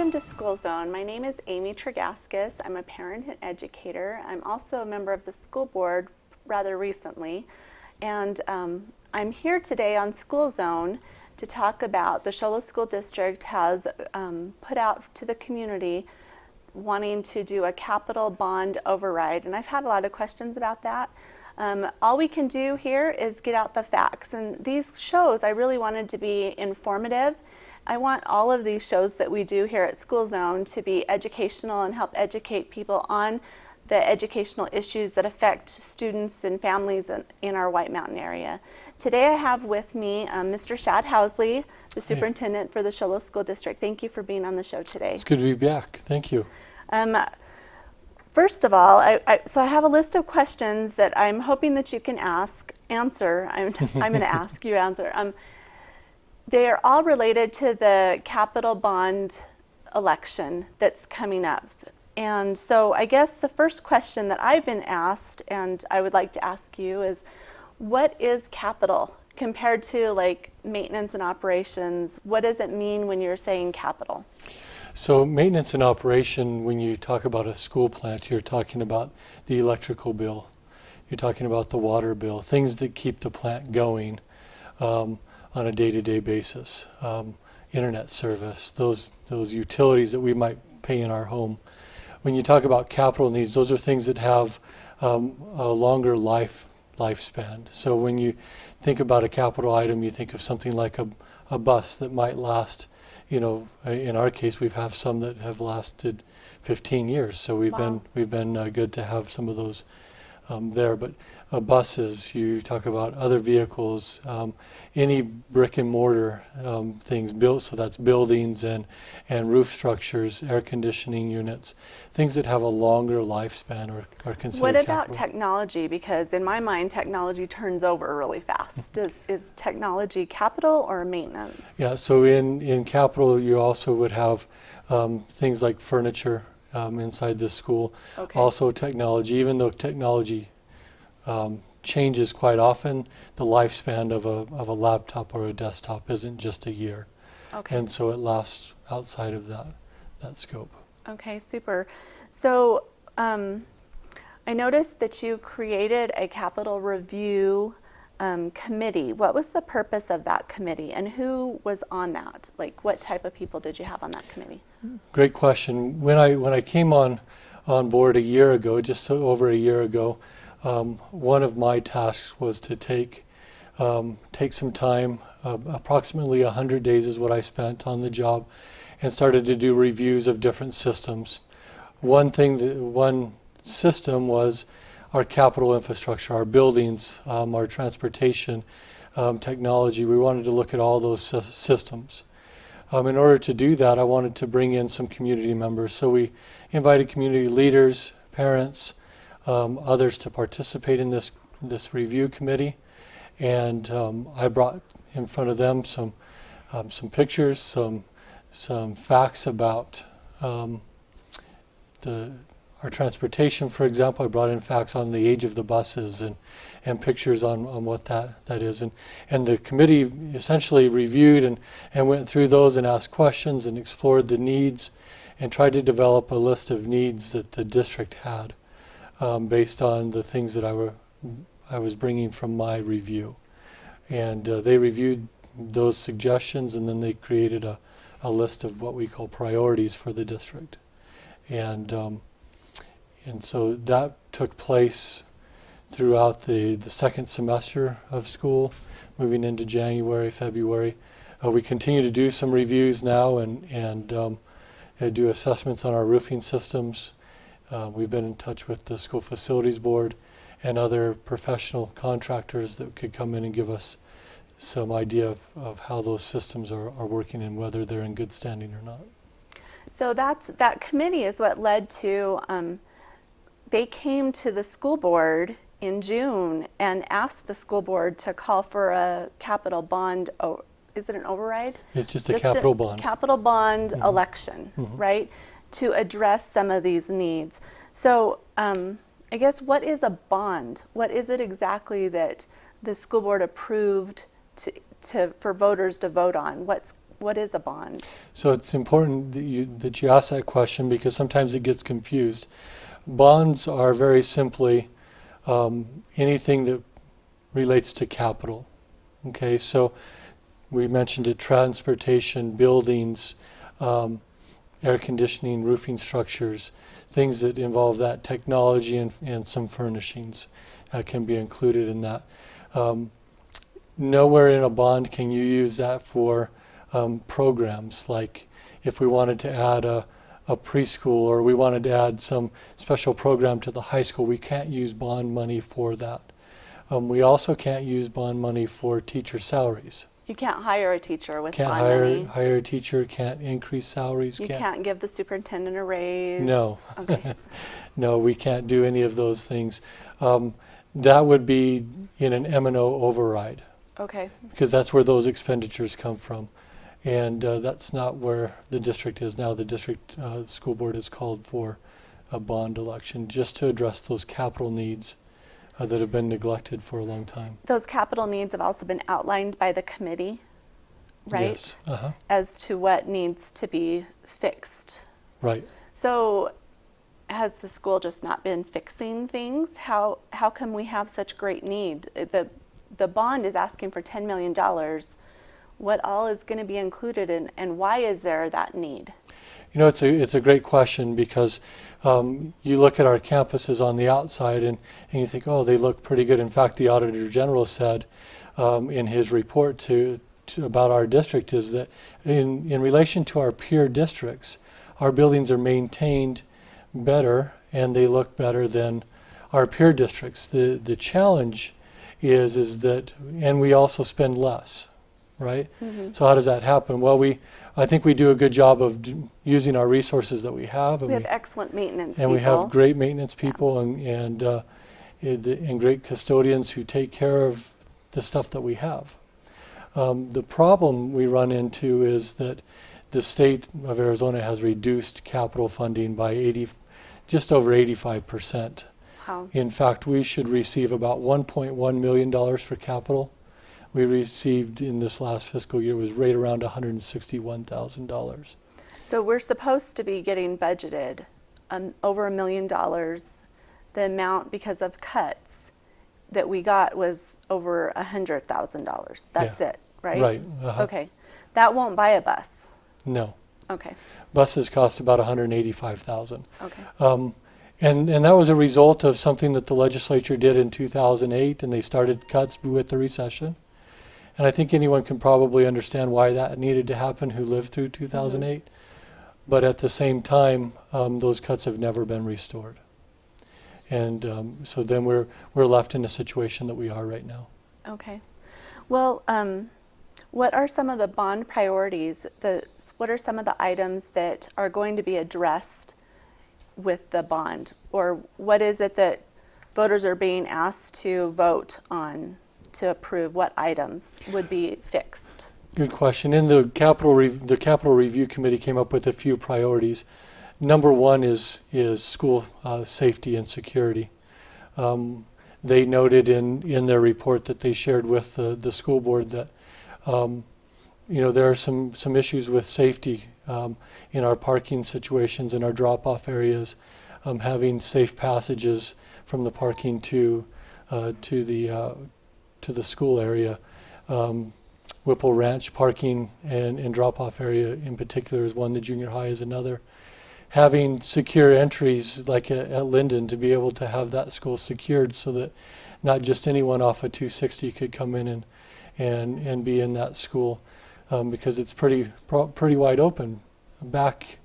Welcome to School Zone. My name is Amy Tregaskes. I'm a parent and educator. I'm also a member of the school board rather recently. And I'm here today on School Zone to talk about the Show Low School District has put out to the community wanting to do a capital bond override. And I've had a lot of questions about that. All we can do here is get out the facts. And these shows, I really wanted to be informative. I want all of these shows that we do here at School Zone to be educational and help educate people on the educational issues that affect students and families in our White Mountain area. Today I have with me Mr. Shad Housley, the superintendent for the Show Low School District. Thank you for being on the show today. It's good to be back. Thank you. First of all, so I have a list of questions that I'm hoping that you can answer. I'm going to ask you answer. They are all related to the capital bond election that's coming up. And so I guess the first question that I've been asked, and I would like to ask you, is what is capital compared to like maintenance and operations? What does it mean when you're saying capital? So maintenance and operation, when you talk about a school plant, you're talking about the electrical bill. You're talking about the water bill, things that keep the plant going on a day-to-day basis. Internet service, those utilities that we might pay in our home. When you talk about capital needs, those are things that have a longer lifespan. So when you think about a capital item, you think of something like a bus that might last, you know, in our case, we've had some that have lasted 15 years. So we've been good to have some of those there. But buses, you talk about other vehicles, any brick and mortar things built, so that's buildings and roof structures, air conditioning units, things that have a longer lifespan are considered What about capital. Technology? Because in my mind, technology turns over really fast. Is technology capital or maintenance? Yeah, so in capital, you also would have things like furniture inside the school. Okay. Also technology, even though technology changes quite often, the lifespan of a laptop or a desktop isn't just a year. Okay. And so it lasts outside of that scope. Okay, super. So I noticed that you created a capital review committee. What was the purpose of that committee and who was on that? Like what type of people did you have on that committee? Great question. When I came on board a year ago, just over a year ago, one of my tasks was to take some time, approximately 100 days is what I spent on the job, and started to do reviews of different systems. One system was our capital infrastructure, our buildings, our transportation technology. We wanted to look at all those systems. In order to do that, I wanted to bring in some community members. So we invited community leaders, parents, others to participate in this review committee, and I brought in front of them some pictures, some facts about our transportation. For example, I brought in facts on the age of the buses and pictures on what that is, and the committee essentially reviewed and went through those and asked questions and explored the needs and tried to develop a list of needs that the district had. Based on the things that I was bringing from my review. And they reviewed those suggestions, and then they created a list of what we call priorities for the district. And so that took place throughout the second semester of school, moving into January, February. We continue to do some reviews now and do assessments on our roofing systems. We've been in touch with the school facilities board and other professional contractors that could come in and give us some idea of how those systems are working and whether they're in good standing or not. So that committee is what led to, they came to the school board in June and asked the school board to call for a capital bond. Is it an override? It's just a capital bond. Capital bond election, right? To address some of these needs. So I guess what is a bond? What is it exactly that the school board approved for voters to vote on? What is a bond? So it's important that you ask that question because sometimes it gets confused. Bonds are very simply anything that relates to capital. Okay, so we mentioned it: transportation, buildings, air conditioning, roofing structures, things that involve that technology, and some furnishings can be included in that. Nowhere in a bond can you use that for programs, like if we wanted to add a preschool, or we wanted to add some special program to the high school. We can't use bond money for that. We also can't use bond money for teacher salaries. You can't hire a teacher with Can't bond money. hire a teacher, can't increase salaries. You can't give the superintendent a raise. No. Okay. No, we can't do any of those things. That would be in an M&O override, Okay. because that's where those expenditures come from. And that's not where the district is now. The district school board has called for a bond election just to address those capital needs that have been neglected for a long time. Those capital needs have also been outlined by the committee, right? Yes. Uh-huh. As to what needs to be fixed. Right. So has the school just not been fixing things? How come we have such great need? The bond is asking for $10 million. What all is going to be included in, and why is there that need? You know, it's a great question, because you look at our campuses on the outside and you think, oh, they look pretty good. In fact, the Auditor General said in his report about our district is that in relation to our peer districts, our buildings are maintained better and they look better than our peer districts. The challenge is that, and we also spend less. Right? Mm-hmm. So how does that happen? Well, I think we do a good job of using our resources that we have. And we have excellent maintenance and people. We have great maintenance people, and great custodians who take care of the stuff that we have. The problem we run into is that the state of Arizona has reduced capital funding by just over 85%. How? In fact, we should receive about $1.1 million for capital. We received in this last fiscal year was right around $161,000. So we're supposed to be getting budgeted over $1 million. The amount, because of cuts that we got, was over $100,000. That's it, right? Right. Uh-huh. Okay. That won't buy a bus. No. Okay. Buses cost about $185,000. Okay. And that was a result of something that the legislature did in 2008, and they started cuts with the recession. And I think anyone can probably understand why that needed to happen who lived through 2008. Mm-hmm. But at the same time, those cuts have never been restored. And so then we're left in a situation that we are right now. Okay. Well, what are some of the bond priorities? What are some of the items that are going to be addressed with the bond? Or what is it that voters are being asked to vote on to approve? What items would be fixed? Good question. In the Capital Review Committee came up with a few priorities. Number one is school safety and security. They noted in their report that they shared with the school board that there are some issues with safety in our parking situations, in our drop-off areas, having safe passages from the parking to the school area. Whipple Ranch parking and drop-off area in particular is one. The junior high is another. Having secure entries like at Linden to be able to have that school secured so that not just anyone off of 260 could come in and be in that school, because it's pretty wide open. Back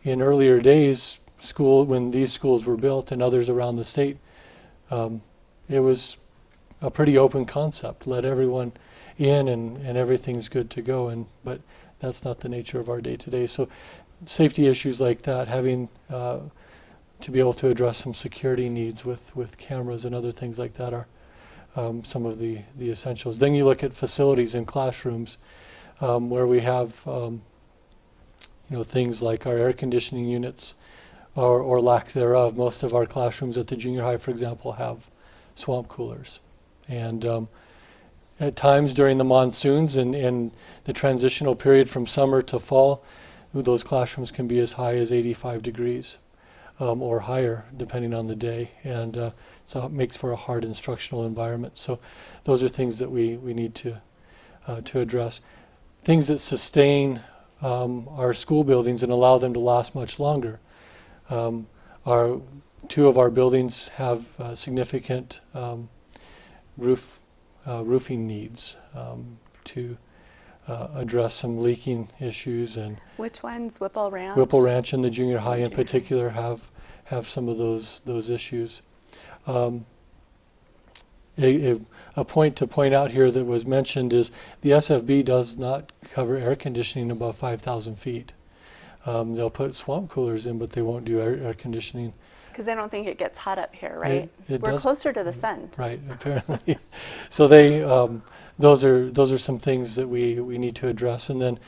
in earlier days, when these schools were built and others around the state, it was a pretty open concept. Let everyone in and everything's good to go. But that's not the nature of our day today. So safety issues like that, having to be able to address some security needs with cameras and other things like that are some of the essentials. Then you look at facilities and classrooms where we have things like our air conditioning units or lack thereof. Most of our classrooms at the junior high, for example, have swamp coolers. And at times during the monsoons and the transitional period from summer to fall, those classrooms can be as high as 85 degrees or higher depending on the day, and so it makes for a hard instructional environment. So those are things that we need to address. Things that sustain our school buildings and allow them to last much longer. Two of our buildings have significant roofing needs to address some leaking issues. And which ones? Whipple Ranch? Whipple Ranch and the junior high in particular have some of those issues. A point to point out here that was mentioned is the SFB does not cover air conditioning above 5,000 feet. They'll put swamp coolers in, but they won't do air conditioning. Because they don't think it gets hot up here, right? We're closer to the sun. Right, apparently. So they, those are some things that we need to address. And then,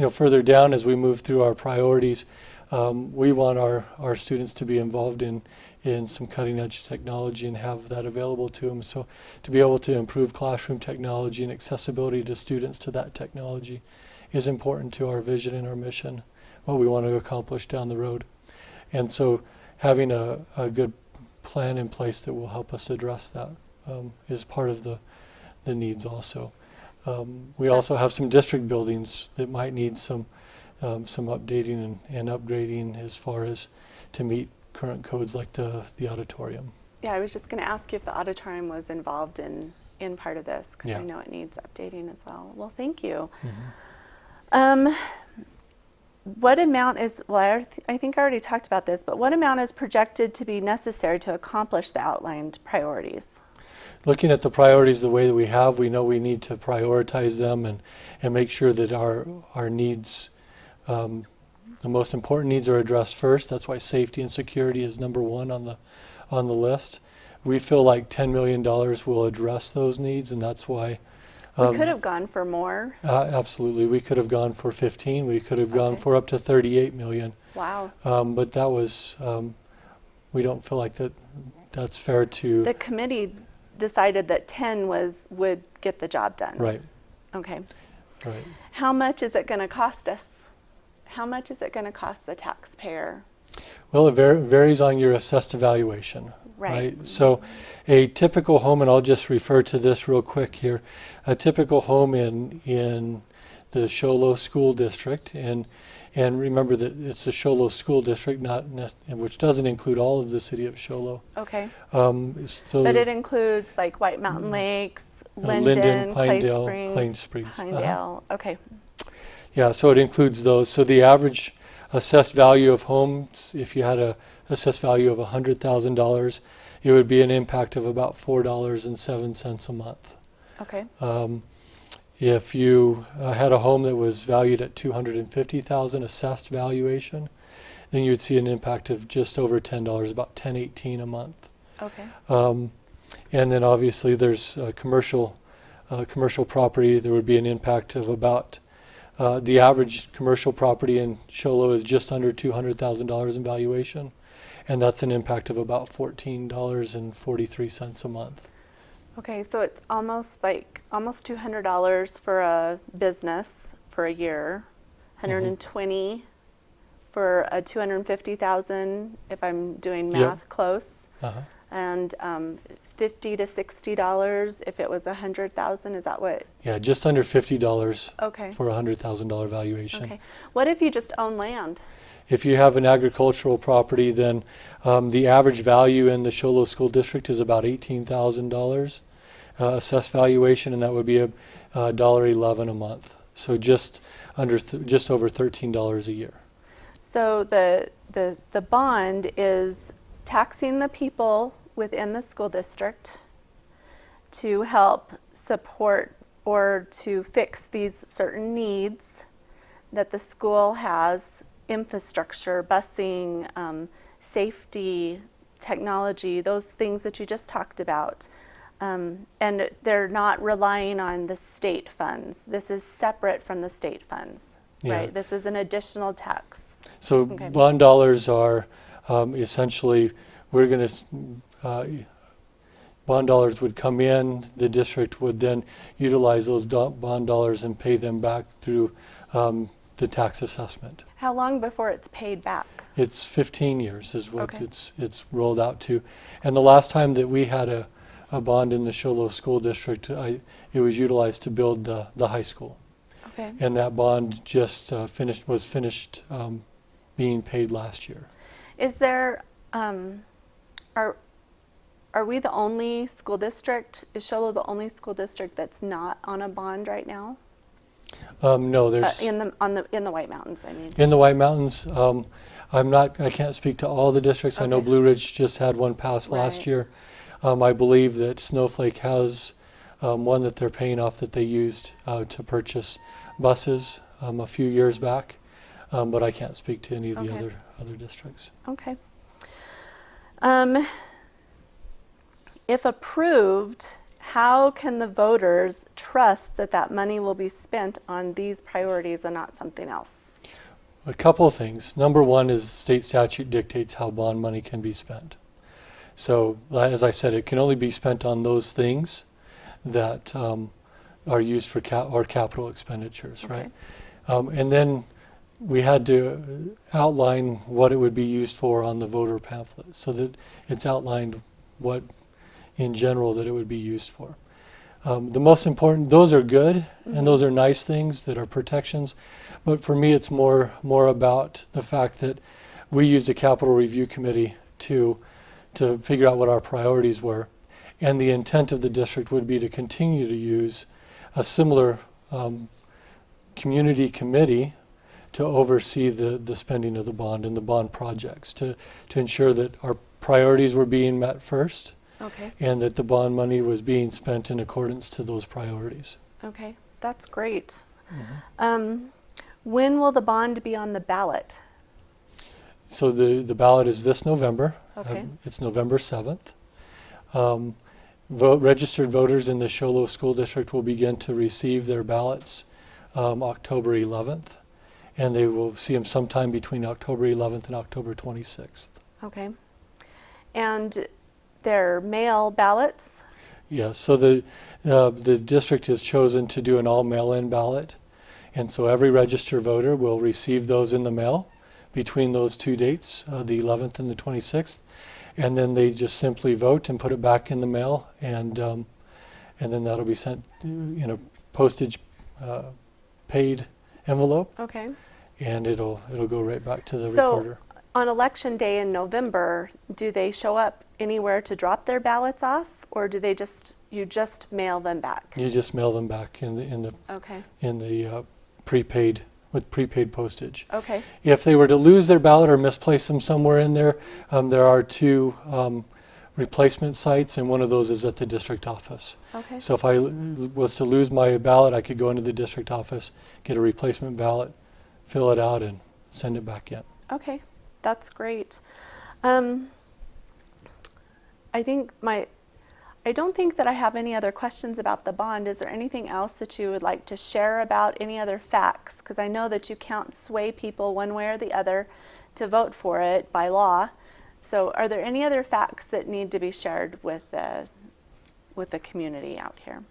further down as we move through our priorities, we want our students to be involved in some cutting edge technology and have that available to them. So to be able to improve classroom technology and accessibility to students to that technology is important to our vision and our mission, what we want to accomplish down the road. And so having a good plan in place that will help us address that is part of the needs also. We also have some district buildings that might need some updating and upgrading as far as to meet current codes like the auditorium. Yeah, I was just going to ask you if the auditorium was involved in part of this, because I know it needs updating as well. Well, thank you. Mm-hmm. What amount is, well, I think I already talked about this, but what amount is projected to be necessary to accomplish the outlined priorities? Looking at the priorities the way that we have, we know we need to prioritize them and make sure that our needs, the most important needs, are addressed first. That's why safety and security is number one on the list. We feel like $10 million will address those needs, and that's why we could have gone for more. Absolutely. We could have gone for 15. We could have gone for up to 38 million. Wow. But that was, we don't feel like that's fair to... The committee decided that 10 would get the job done. Right. Okay. Right. How much is it going to cost us? How much is it going to cost the taxpayer? Well, it varies on your assessed evaluation. Right. So a typical home, and I'll just refer to this real quick here, a typical home in the Show Low School District, and remember that it's the Show Low School District, which doesn't include all of the city of Show Low. Okay. But it includes like White Mountain Lakes, Linden, Pinedale, Clay Springs. Pinedale. Okay. Yeah, so it includes those. So the average assessed value of homes, if you had a assessed value of $100,000, it would be an impact of about $4.07 a month. Okay. If you had a home that was valued at $250,000 assessed valuation, then you'd see an impact of just over $10, about $10.18 a month. Okay. And then obviously there's commercial property. There would be an impact of about the average commercial property in Show Low is just under $200,000 in valuation, and that's an impact of about $14.43 a month. Okay, so it's almost $200 for a business for a year, $120 for a $250,000 if I'm doing math close, and $50 to $60 if it was $100,000. Is that what? Yeah, just under $50 okay. for a $100,000 valuation. Okay. What if you just own land? If you have an agricultural property, then the average value in the Show Low School District is about $18,000 assessed valuation, and that would be $1.11 a month. So just over $13 a year. So the bond is taxing the people within the school district to help support or to fix these certain needs that the school has: infrastructure, busing, safety, technology, those things that you just talked about. And they're not relying on the state funds. This is separate from the state funds, right? This is an additional tax. So bond dollars are essentially, bond bond dollars would come in, the district would then utilize those bond dollars and pay them back through the tax assessment. How long before it's paid back? It's 15 years is what Okay. it's rolled out to. And the last time that we had a bond in the Show Low School District, it was utilized to build the high school. Okay. And that bond just was finished being paid last year. Is there, are we the only school district, is Show Low the only school district that's not on a bond right now? No, there's In the White Mountains, I mean. in the White Mountains. I can't speak to all the districts. I know Okay. Blue Ridge just had one pass last Right. year. I believe that Snowflake has one that they're paying off that they used to purchase buses a few years back, but I can't speak to any of the Okay. other districts. Okay. If approved, how can the voters trust that that money will be spent on these priorities and not something else? A couple of things. Number one is state statute dictates how bond money can be spent. So, as I said, it can only be spent on those things that are used for capital expenditures, Okay. right? And then we had to outline what it would be used for on the voter pamphlet, so that it's outlined what, in general, that it would be used for. The most important, those are good, and those are nice things that are protections, but for me it's more about the fact that we used a capital review committee to figure out what our priorities were, and the intent of the district would be to continue to use a similar community committee to oversee the spending of the bond and the bond projects, to ensure that our priorities were being met first, Okay. and that the bond money was being spent in accordance to those priorities. Okay. That's great. When will the bond be on the ballot? So the ballot is this November. Okay. It's November 7th. Registered voters in the Show Low School District will begin to receive their ballots October 11th, and they will see them sometime between October 11th and October 26th. Okay. And they're mail ballots? Yeah, so the district has chosen to do an all mail-in ballot, and so every registered voter will receive those in the mail between those two dates, the 11th and the 26th, and then they just simply vote and put it back in the mail, and then that'll be sent in a postage paid envelope, Okay. and it'll go right back to the So recorder. on election day in November, do they show up anywhere to drop their ballots off, or do they you just mail them back? You just mail them back in Okay. the prepaid with prepaid postage. Okay. If they were to lose their ballot or misplace them somewhere in there, there are two replacement sites, and one of those is at the district office. Okay. So if I was to lose my ballot, I could go into the district office, get a replacement ballot, fill it out, and send it back in. Okay. That's great. I don't think that I have any other questions about the bond. Is there anything else that you would like to share about, any other facts? Because I know that you can't sway people one way or the other to vote for it by law. So are there any other facts that need to be shared with the community out here?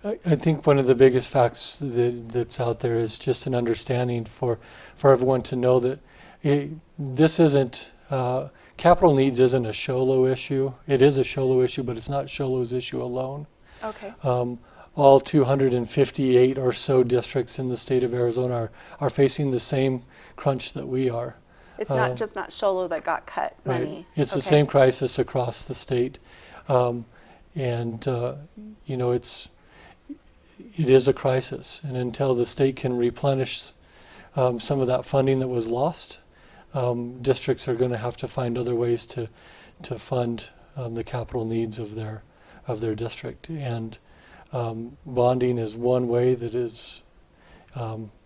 I think one of the biggest facts that's out there is just an understanding for everyone to know that this isn't, capital needs isn't a Show Low issue. It is a Show Low issue, but it's not Show Low's issue alone. Okay. All 258 or so districts in the state of Arizona are facing the same crunch that we are. It's not just not Show Low that got cut Right. money. It's the Okay. same crisis across the state. It is a crisis. And until the state can replenish some of that funding that was lost, districts are going to have to find other ways to fund the capital needs of their district. And bonding is one way that is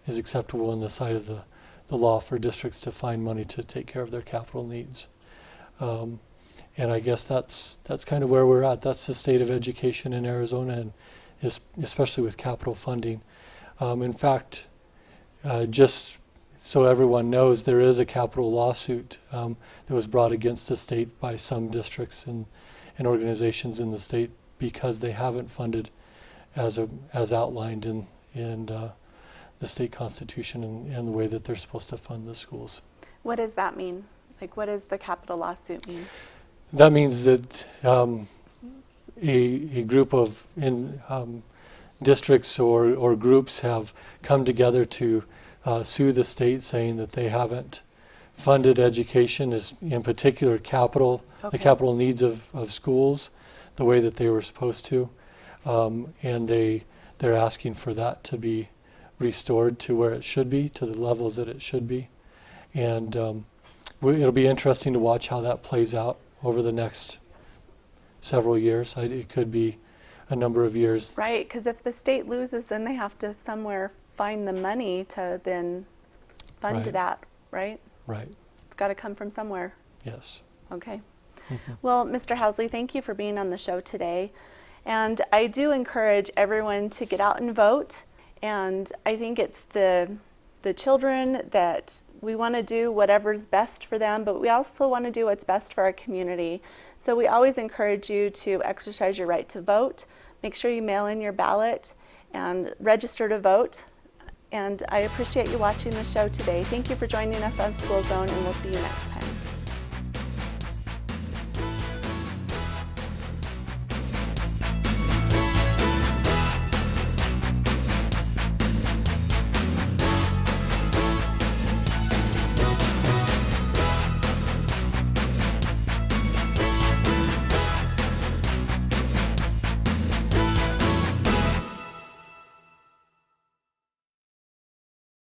acceptable on the side of the law for districts to find money to take care of their capital needs. And I guess that's kind of where we're at. That's the state of education in Arizona, and especially with capital funding. In fact, just so everyone knows, there is a capital lawsuit that was brought against the state by some districts and organizations in the state because they haven't funded as outlined in the state constitution and the way that they're supposed to fund the schools. What does that mean? Like, what does the capital lawsuit mean? That means that a group of districts or groups have come together to sue the state, saying that they haven't funded education, as in particular capital, the capital needs of schools, the way that they were supposed to, and they're asking for that to be restored to where it should be, to the levels that it should be, and it'll be interesting to watch how that plays out over the next several years. It could be a number of years. Right, because if the state loses, then they have to somewhere find the money to then fund that, right? Right. It's got to come from somewhere. Yes. Okay. Well, Mr. Housley, thank you for being on the show today. And I do encourage everyone to get out and vote. And I think it's the children that we want to do whatever's best for them, but we also want to do what's best for our community. So we always encourage you to exercise your right to vote. Make sure you mail in your ballot and register to vote. And I appreciate you watching the show today. Thank you for joining us on School Zone, and we'll see you next time.